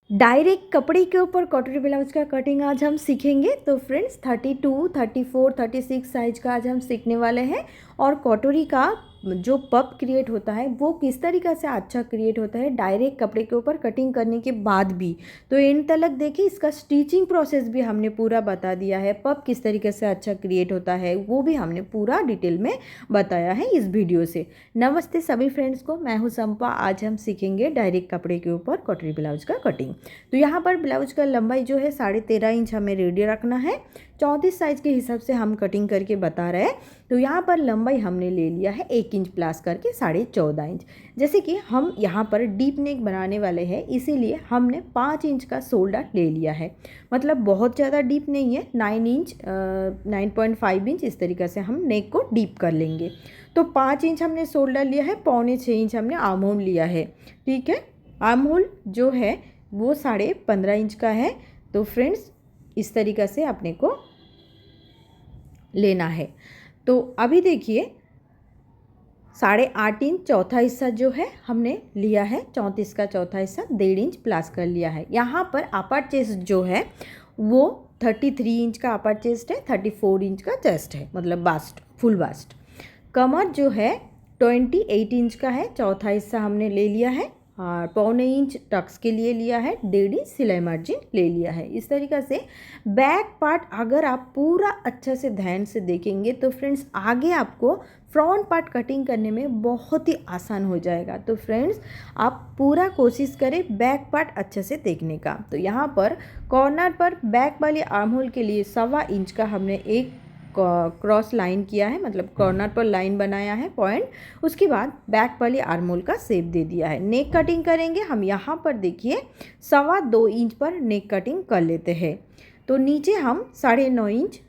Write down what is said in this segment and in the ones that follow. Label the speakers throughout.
Speaker 1: Direct कपड़े के ऊपर कटोरी ब्लाउज का कटिंग आज हम सीखेंगे। तो फ्रेंड्स 32, 34, 36 साइज का आज हम सीखने वाले हैं। और कटोरी का जो पप क्रिएट होता है वो किस तरीक़े से अच्छा क्रिएट होता है डायरेक्ट कपड़े के ऊपर कटिंग करने के बाद भी। तो एंड तक देखिए, इसका स्टिचिंग प्रोसेस भी हमने पूरा बता दिया है। पप किस तरीके से अच्छा क्रिएट होता है वो भी हमने पूरा डिटेल में बताया है इस वीडियो से। नमस्ते सभी फ्रेंड्स को, मैं हूँ संपा। आज हम सीखेंगे डायरेक्ट कपड़े के ऊपर कटोरी ब्लाउज का कटिंग। तो यहाँ पर ब्लाउज का लंबाई जो है 13.5 इंच हमें रेडी रखना है। 34 साइज के हिसाब से हम कटिंग करके बता रहे हैं। तो यहाँ पर लंबाई हमने ले लिया है 1 इंच प्लस करके 14.5 इंच। जैसे कि हम यहाँ पर डीप नेक बनाने वाले हैं, इसीलिए हमने 5 इंच का शोल्डर ले लिया है। मतलब बहुत ज़्यादा डीप नहीं है, 9 इंच 9.5 इंच इस तरीके से हम नेक को डीप कर लेंगे। तो 5 इंच हमने शोल्डर लिया है, 6.25 इंच हमने आर्म होल लिया है। ठीक है, आर्म होल जो है वो 15.5 इंच का है। तो फ्रेंड्स इस तरीक़े से अपने को लेना है। तो अभी देखिए 8.5 इंच चौथा हिस्सा जो है हमने लिया है, 34 का चौथा हिस्सा 1.5 इंच प्लस कर लिया है। यहाँ पर अपर चेस्ट जो है वो 33 इंच का अपर चेस्ट है, 34 इंच का चेस्ट है, मतलब बास्ट, फुल बास्ट। कमर जो है 28 इंच का है, चौथा हिस्सा हमने ले लिया है। और 1.25 इंच टक्स के लिए लिया है, 1.5 इंच सिलाई मार्जिन ले लिया है। इस तरीक़े से बैक पार्ट अगर आप पूरा अच्छा से ध्यान से देखेंगे तो फ्रेंड्स आगे आपको फ्रंट पार्ट कटिंग करने में बहुत ही आसान हो जाएगा। तो फ्रेंड्स आप पूरा कोशिश करें बैक पार्ट अच्छे से देखने का। तो यहाँ पर कॉर्नर पर बैक वाले आर्म होल के लिए 1.25 इंच का हमने एक क्रॉस लाइन किया है, मतलब कॉर्नर पर लाइन बनाया है पॉइंट। उसके बाद बैक वाली आर्म होल का शेप दे दिया है। नेक कटिंग करेंगे हम, यहाँ पर देखिए 2.25 इंच पर नेक कटिंग कर लेते हैं। तो नीचे हम 9.5 इंच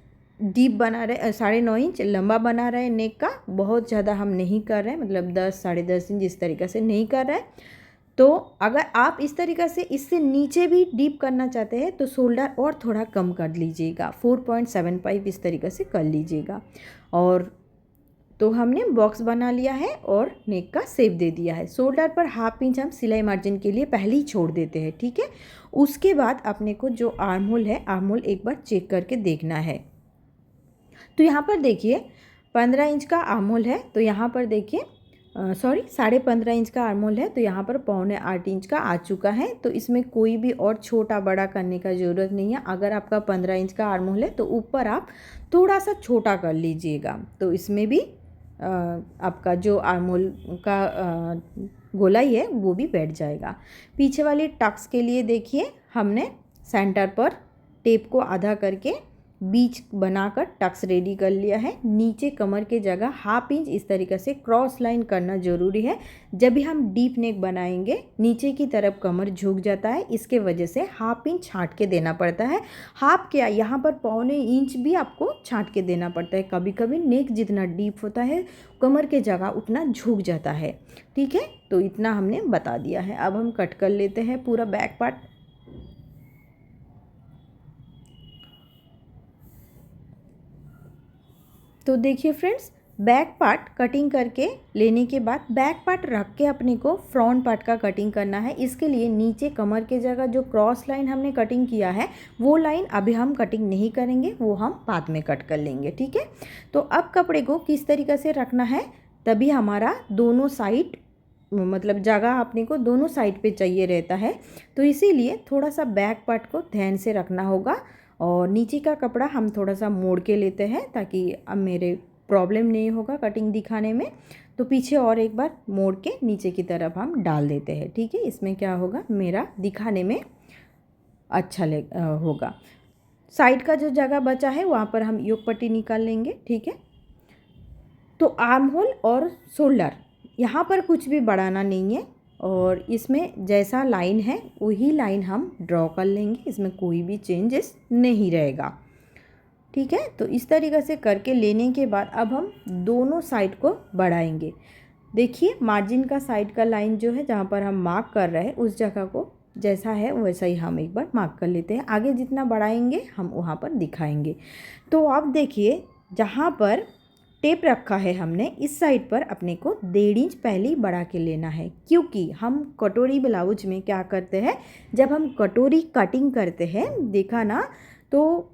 Speaker 1: डीप बना रहे, 9.5 इंच लंबा बना रहे हैं नेक का। बहुत ज़्यादा हम नहीं कर रहे हैं, मतलब 10, 10.5 इंच इस तरीक़े से नहीं कर रहे हैं। तो अगर आप इस तरीक़े से इससे नीचे भी डीप करना चाहते हैं तो शोल्डर और थोड़ा कम कर लीजिएगा, 4.75 इस तरीक़े से कर लीजिएगा। और तो हमने बॉक्स बना लिया है और नेक का शेप दे दिया है। शोल्डर पर 1/2 इंच हम सिलाई मार्जिन के लिए पहले ही छोड़ देते हैं। ठीक है, उसके बाद अपने को जो आर्म होल है, आर्म होल एक बार चेक करके देखना है। तो यहाँ पर देखिए 15 इंच का आर्म होल है, तो यहाँ पर देखिए 15.5 इंच का आर्म होल है, तो यहाँ पर 7.25 इंच का आ चुका है। तो इसमें कोई भी और छोटा बड़ा करने का ज़रूरत नहीं है। अगर आपका 15 इंच का आर्म होल है तो ऊपर आप थोड़ा सा छोटा कर लीजिएगा, तो इसमें भी आपका जो आर्म होल का गोलाई है वो भी बैठ जाएगा। पीछे वाली टक्स के लिए देखिए हमने सेंटर पर टेप को आधा करके बीच बनाकर टक्स रेडी कर लिया है। नीचे कमर के जगह 1/2 इंच इस तरीके से क्रॉस लाइन करना ज़रूरी है। जब भी हम डीप नेक बनाएंगे नीचे की तरफ कमर झुक जाता है, इसके वजह से 1/2 इंच छांट के देना पड़ता है। हाफ क्या, यहाँ पर 1.25 इंच भी आपको छांट के देना पड़ता है। कभी कभी नेक जितना डीप होता है कमर के जगह उतना झुक जाता है। ठीक है, तो इतना हमने बता दिया है। अब हम कट कर लेते हैं पूरा बैक पार्ट। तो देखिए फ्रेंड्स, बैक पार्ट कटिंग करके लेने के बाद बैक पार्ट रख के अपने को फ्रंट पार्ट का कटिंग करना है। इसके लिए नीचे कमर के जगह जो क्रॉस लाइन हमने कटिंग किया है वो लाइन अभी हम कटिंग नहीं करेंगे, वो हम बाद में कट कर लेंगे। ठीक है, तो अब कपड़े को किस तरीके से रखना है, तभी हमारा दोनों साइड, मतलब जगह अपने को दोनों साइड पे चाहिए रहता है। तो इसीलिए थोड़ा सा बैक पार्ट को ध्यान से रखना होगा। और नीचे का कपड़ा हम थोड़ा सा मोड़ के लेते हैं ताकि अब मेरे प्रॉब्लम नहीं होगा कटिंग दिखाने में। तो पीछे और एक बार मोड़ के नीचे की तरफ हम डाल देते हैं। ठीक है, इसमें क्या होगा, मेरा दिखाने में अच्छा होगा। साइड का जो जगह बचा है वहाँ पर हम योक पट्टी निकाल लेंगे। ठीक है, तो आर्म होल और शोल्डर यहाँ पर कुछ भी बढ़ाना नहीं है, और इसमें जैसा लाइन है वही लाइन हम ड्रॉ कर लेंगे, इसमें कोई भी चेंजेस नहीं रहेगा। ठीक है, तो इस तरीक़े से करके लेने के बाद अब हम दोनों साइड को बढ़ाएंगे। देखिए मार्जिन का साइड का लाइन जो है जहाँ पर हम मार्क कर रहे हैं उस जगह को जैसा है वैसा ही हम एक बार मार्क कर लेते हैं। आगे जितना बढ़ाएंगे हम वहाँ पर दिखाएंगे। तो आप देखिए जहाँ पर टेप रखा है हमने, इस साइड पर अपने को 1.5 इंच पहले ही बढ़ा के लेना है, क्योंकि हम कटोरी ब्लाउज में क्या करते हैं, जब हम कटोरी कटिंग करते हैं, देखा ना, तो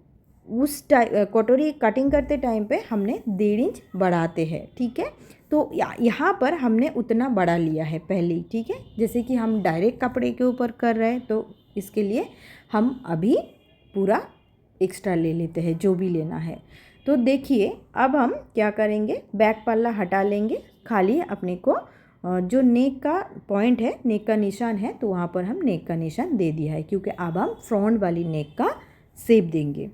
Speaker 1: उस कटोरी कटिंग करते टाइम पे हमने 1.5 इंच बढ़ाते हैं। ठीक है, तो यहाँ पर हमने उतना बढ़ा लिया है पहले ही। ठीक है, जैसे कि हम डायरेक्ट कपड़े के ऊपर कर रहे हैं, तो इसके लिए हम अभी पूरा एक्स्ट्रा ले लेते हैं जो भी लेना है। तो देखिए अब हम क्या करेंगे, बैक पल्ला हटा लेंगे, खाली अपने को जो नेक का पॉइंट है, नेक का निशान है, तो वहाँ पर हम नेक का निशान दे दिया है, क्योंकि अब हम फ्रंट वाली नेक का शेप देंगे।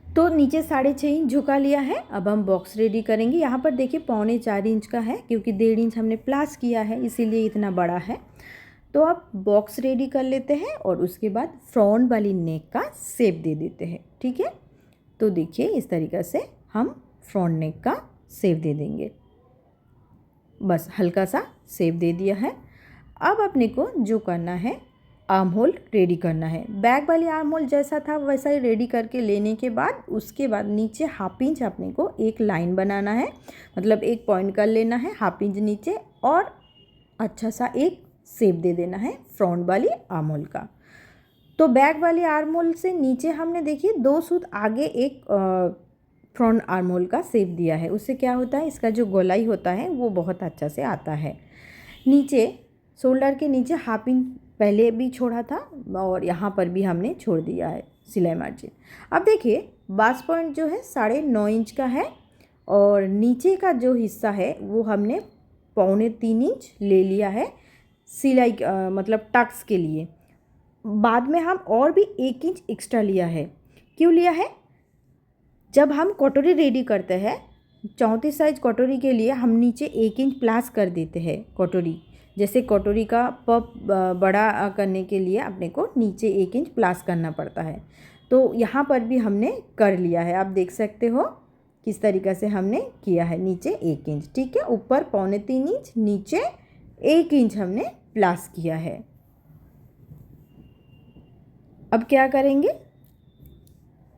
Speaker 1: तो नीचे 6.5 इंच झुका लिया है। अब हम बॉक्स रेडी करेंगे। यहाँ पर देखिए 3.25 इंच का है, क्योंकि 1.5 इंच हमने प्लास किया है, इसीलिए इतना बड़ा है। तो अब बॉक्स रेडी कर लेते हैं और उसके बाद फ्रंट वाली नेक का शेप दे देते हैं। ठीक है, तो देखिए इस तरीक़े से हम फ्रंट नेक का शेप दे देंगे। बस हल्का सा शेप दे दिया है। अब अपने को जो करना है, आर्म होल रेडी करना है। बैक वाली आर्म होल जैसा था वैसा ही रेडी करके लेने के बाद उसके बाद नीचे 1/2 इंच अपने को एक लाइन बनाना है, मतलब एक पॉइंट कर लेना है 1/2 इंच नीचे, और अच्छा सा एक शेप दे देना है फ्रंट वाली आर्म होल का। तो बैक वाली आर्म होल से नीचे हमने देखिए 2 सूत आगे एक फ्रंट आर्म होल का शेप दिया है। उससे क्या होता है, इसका जो गोलाई होता है वो बहुत अच्छा से आता है। नीचे शोल्डर के नीचे 1/2 इंच पहले भी छोड़ा था और यहाँ पर भी हमने छोड़ दिया है सिलाई मार्जिन। अब देखिए बास पॉइंट जो है 9.5 इंच का है, और नीचे का जो हिस्सा है वो हमने 3.25 इंच ले लिया है सिलाई मतलब टक्स के लिए। बाद में हम और भी 1 इंच एक्स्ट्रा लिया है। क्यों लिया है, जब हम कटोरी रेडी करते हैं 34 साइज कटोरी के लिए हम नीचे 1 इंच प्लस कर देते हैं कटोरी। जैसे कटोरी का पप बड़ा करने के लिए अपने को नीचे 1 इंच प्लस करना पड़ता है, तो यहाँ पर भी हमने कर लिया है। आप देख सकते हो किस तरीक़े से हमने किया है, नीचे 1 इंच। ठीक है, ऊपर 3.25 इंच, नीचे 1 इंच हमने प्लस किया है। अब क्या करेंगे,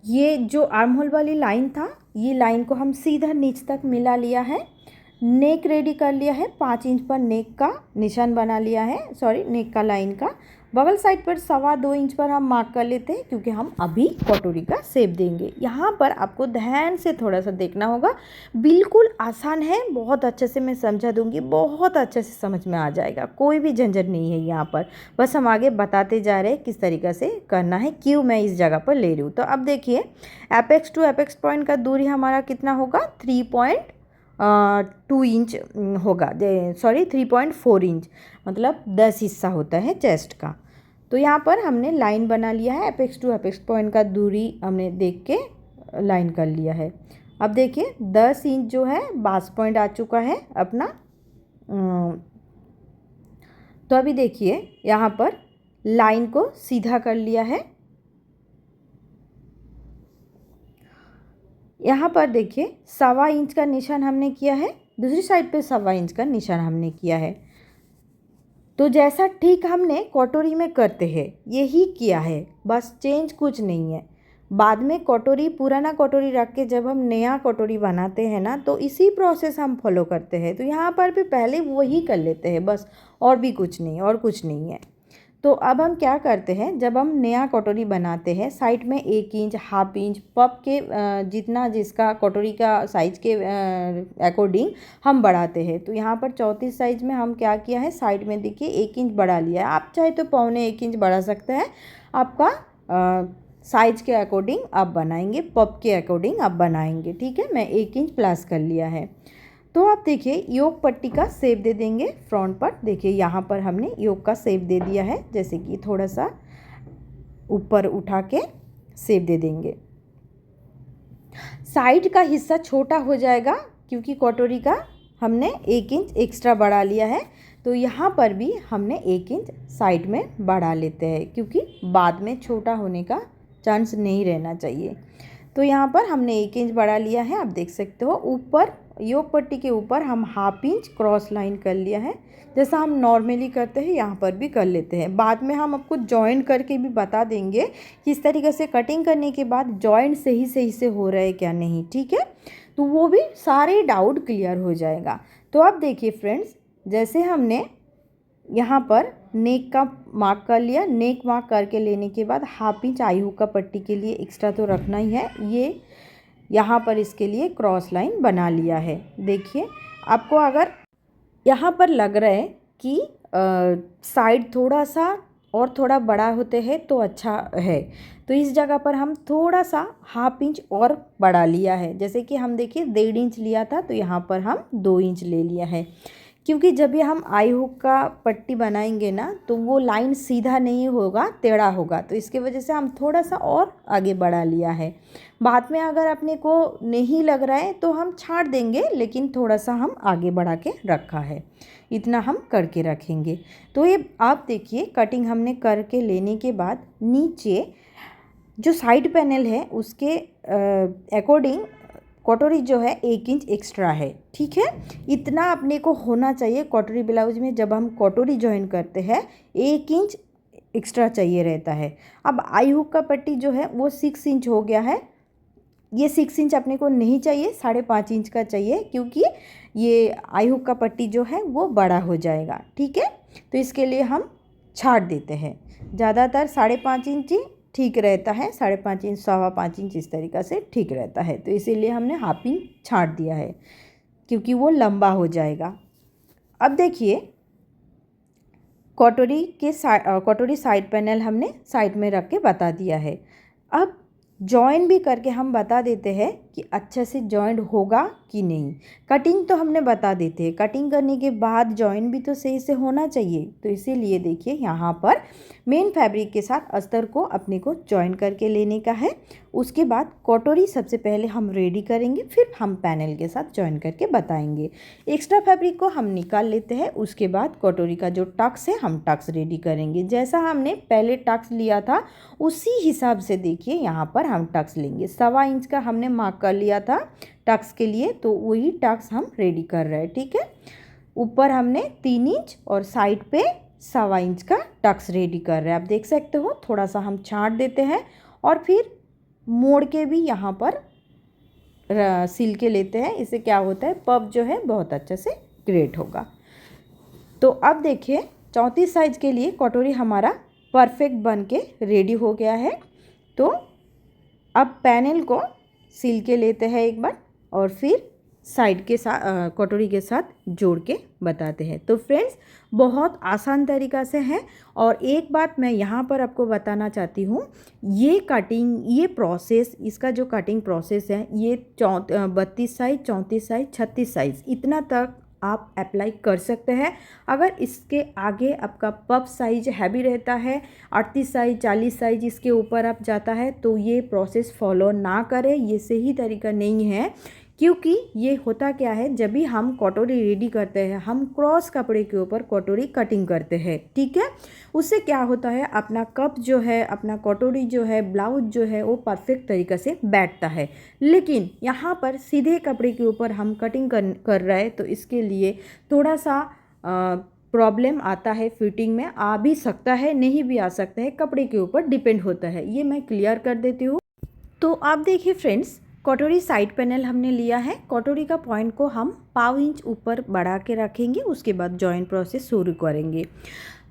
Speaker 1: ये जो आर्म होल वाली लाइन था, ये लाइन को हम सीधा नीच तक मिला लिया है। नेक रेडी कर लिया है, 5 इंच पर नेक का निशान बना लिया है, सॉरी नेक का लाइन का। बगल साइड पर 2.25 इंच पर हम मार्क कर लेते हैं, क्योंकि हम अभी कटोरी का शेप देंगे। यहाँ पर आपको ध्यान से थोड़ा सा देखना होगा, बिल्कुल आसान है, बहुत अच्छे से मैं समझा दूंगी, बहुत अच्छे से समझ में आ जाएगा, कोई भी झंझट नहीं है यहाँ पर। बस हम आगे बताते जा रहे हैं किस तरीक़े से करना है, क्यों मैं इस जगह पर ले रही हूँ। तो अब देखिए एपेक्स टू एपेक्स पॉइंट का दूरी हमारा कितना होगा, 3.2 इंच होगा, सॉरी 3.4 इंच, मतलब 10 हिस्सा होता है चेस्ट का। तो यहाँ पर हमने लाइन बना लिया है, एपेक्स टू एपेक्स पॉइंट का दूरी हमने देख के लाइन कर लिया है। अब देखिए 10 इंच जो है बास पॉइंट आ चुका है अपना। तो अभी देखिए यहाँ पर लाइन को सीधा कर लिया है। यहाँ पर देखिए 1.25 इंच का निशान हमने किया है, दूसरी साइड पे 1.25 इंच का निशान हमने किया है। तो जैसा ठीक हमने कटोरी में करते हैं यही किया है, बस चेंज कुछ नहीं है। बाद में कटोरी, पुराना कटोरी रख के जब हम नया कटोरी बनाते हैं ना, तो इसी प्रोसेस हम फॉलो करते हैं। तो यहाँ पर भी पहले वही कर लेते हैं बस, और भी कुछ नहीं, और कुछ नहीं है। तो अब हम क्या करते हैं, जब हम नया कटोरी बनाते हैं साइड में 1 इंच, 1/2 इंच पप के जितना जिसका कटोरी का साइज़ के अकॉर्डिंग हम बढ़ाते हैं। तो यहाँ पर 34 साइज़ में हम क्या किया है, साइड में देखिए 1 इंच बढ़ा लिया है। आप चाहे तो 1.25 इंच बढ़ा सकते हैं, आपका साइज़ के अकॉर्डिंग आप बनाएंगे, पप के अकॉर्डिंग आप बनाएंगे। ठीक है, मैं 1 इंच प्लस कर लिया है। तो आप देखिए योक पट्टी का शेप दे देंगे फ्रंट पर। देखिए यहाँ पर हमने योक का शेप दे दिया है, जैसे कि थोड़ा सा ऊपर उठा के शेप दे देंगे। साइड का हिस्सा छोटा हो जाएगा क्योंकि कटोरी का हमने 1 इंच एक्स्ट्रा बढ़ा लिया है। तो यहाँ पर भी हमने 1 इंच साइड में बढ़ा लेते हैं, क्योंकि बाद में छोटा होने का चांस नहीं रहना चाहिए। तो यहाँ पर हमने 1 इंच बढ़ा लिया है। आप देख सकते हो ऊपर योक पट्टी के ऊपर हम 1/2 इंच क्रॉस लाइन कर लिया है, जैसा हम नॉर्मली करते हैं यहाँ पर भी कर लेते हैं। बाद में हम आपको जॉइन करके भी बता देंगे कि इस तरीके से कटिंग करने के बाद जॉइंट सही से हो रहा है क्या नहीं। ठीक है, तो वो भी सारे डाउट क्लियर हो जाएगा। तो अब देखिए फ्रेंड्स, जैसे हमने यहाँ पर नेक का मार्क कर लिया, नेक मार्क करके लेने के बाद हाफ इंच आई हुक का पट्टी के लिए एक्स्ट्रा तो रखना ही है। ये यहाँ पर इसके लिए क्रॉस लाइन बना लिया है। देखिए आपको अगर यहाँ पर लग रहा है कि साइड थोड़ा सा और थोड़ा बड़ा होते हैं तो अच्छा है, तो इस जगह पर हम थोड़ा सा हाफ इंच और बढ़ा लिया है। जैसे कि हम देखिए 1.5 इंच लिया था तो यहाँ पर हम 2 इंच ले लिया है, क्योंकि जब ये हम आई हुक का पट्टी बनाएंगे ना तो वो लाइन सीधा नहीं होगा, टेढ़ा होगा, तो इसके वजह से हम थोड़ा सा और आगे बढ़ा लिया है। बाद में अगर अपने को नहीं लग रहा है तो हम छाड़ देंगे, लेकिन थोड़ा सा हम आगे बढ़ा के रखा है, इतना हम करके रखेंगे। तो ये आप देखिए कटिंग हमने करके लेने के बाद नीचे जो साइड पैनल है उसके अकॉर्डिंग कटोरी जो है 1 इंच एक्स्ट्रा है, ठीक है। इतना अपने को होना चाहिए कटोरी ब्लाउज में। जब हम कटोरी ज्वाइन करते हैं 1 इंच एक्स्ट्रा चाहिए रहता है। अब आई हुक का पट्टी जो है वो 6 इंच हो गया है। ये 6 इंच अपने को नहीं चाहिए, 5.5 इंच का चाहिए, क्योंकि ये आई हुक का पट्टी जो है वो बड़ा हो जाएगा, ठीक है। तो इसके लिए हम छाड़ देते हैं। ज़्यादातर 5.5 इंच ही ठीक रहता है, 5.5 इंच 5.25 इंच इस तरीक़ा से ठीक रहता है। तो इसीलिए हमने हाफ इंच छाड़ दिया है, क्योंकि वो लंबा हो जाएगा। अब देखिए कटोरी साइड पैनल हमने साइड में रख के बता दिया है। अब जॉइन भी करके हम बता देते हैं कि अच्छे से जॉइंट होगा कि नहीं। कटिंग तो हमने बता देते हैं, कटिंग करने के बाद जॉइन भी तो सही से होना चाहिए। तो इसीलिए देखिए यहाँ पर मेन फैब्रिक के साथ अस्तर को अपने को जॉइन करके लेने का है। उसके बाद कटोरी सबसे पहले हम रेडी करेंगे, फिर हम पैनल के साथ जॉइन करके बताएंगे। एक्स्ट्रा फैब्रिक को हम निकाल लेते हैं। उसके बाद कटोरी का जो टक्स है हम टक्स रेडी करेंगे। जैसा हमने पहले टक्स लिया था उसी हिसाब से देखिए यहाँ पर हम टक्स लेंगे। 1.25 इंच का हमने मार्क कर लिया था टक्स के लिए, तो वही टक्स हम रेडी कर रहे हैं, ठीक है। ऊपर हमने 3 इंच और साइड पे 1.25 इंच का टक्स रेडी कर रहे हैं। आप देख सकते हो थोड़ा सा हम छांट देते हैं और फिर मोड़ के भी यहाँ पर सिल के लेते हैं। इससे क्या होता है, पफ जो है बहुत अच्छे से क्रिएट होगा। तो अब देखिए 34 साइज के लिए कटोरी हमारा परफेक्ट बन के रेडी हो गया है। तो अब पैनल को सिल के लेते हैं एक बार और फिर साइड के साथ कटोरी के साथ जोड़ के बताते हैं। तो फ्रेंड्स बहुत आसान तरीक़ा से है। और एक बात मैं यहाँ पर आपको बताना चाहती हूँ, ये कटिंग, ये प्रोसेस, इसका जो कटिंग प्रोसेस है ये 32 साइज, 34 साइज, 36 साइज इतना तक आप अप्लाई कर सकते हैं। अगर इसके आगे आपका पफ साइज हैवी रहता है, 38 साइज, 40 साइज इसके ऊपर आप जाता है, तो ये प्रोसेस फॉलो ना करें, ये सही तरीका नहीं है। क्योंकि ये होता क्या है, जब भी हम कटोरी रेडी करते हैं हम क्रॉस कपड़े के ऊपर कटोरी कटिंग करते हैं, ठीक है। उससे क्या होता है, अपना कप जो है, अपना कटोरी जो है, ब्लाउज जो है वो परफेक्ट तरीक़े से बैठता है। लेकिन यहाँ पर सीधे कपड़े के ऊपर हम कटिंग कर रहे हैं, तो इसके लिए थोड़ा सा प्रॉब्लम आता है। फिटिंग में आ भी सकता है, नहीं भी आ सकता है, कपड़े के ऊपर डिपेंड होता है। ये मैं क्लियर कर देती हूँ। तो आप देखिए फ्रेंड्स, कटोरी साइड पैनल हमने लिया है। कटोरी का पॉइंट को हम 1.5 इंच ऊपर बढ़ा के रखेंगे। उसके बाद जॉइंट प्रोसेस शुरू करेंगे।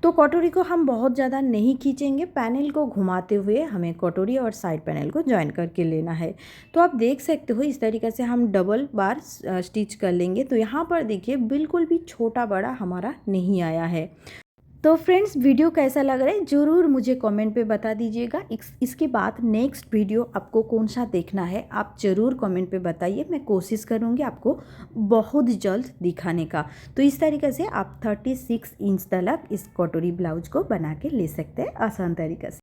Speaker 1: तो कटोरी को हम बहुत ज़्यादा नहीं खींचेंगे, पैनल को घुमाते हुए हमें कटोरी और साइड पैनल को जॉइन करके लेना है। तो आप देख सकते हो इस तरीक़े से हम डबल बार स्टिच कर लेंगे। तो यहाँ पर देखिए बिल्कुल भी छोटा बड़ा हमारा नहीं आया है। तो फ्रेंड्स वीडियो कैसा लग रहा है ज़रूर मुझे कमेंट पे बता दीजिएगा। इसके बाद नेक्स्ट वीडियो आपको कौन सा देखना है आप ज़रूर कमेंट पे बताइए। मैं कोशिश करूँगी आपको बहुत जल्द दिखाने का। तो इस तरीके से आप 36 इंच तक इस कटोरी ब्लाउज को बना के ले सकते हैं आसान तरीक़े से।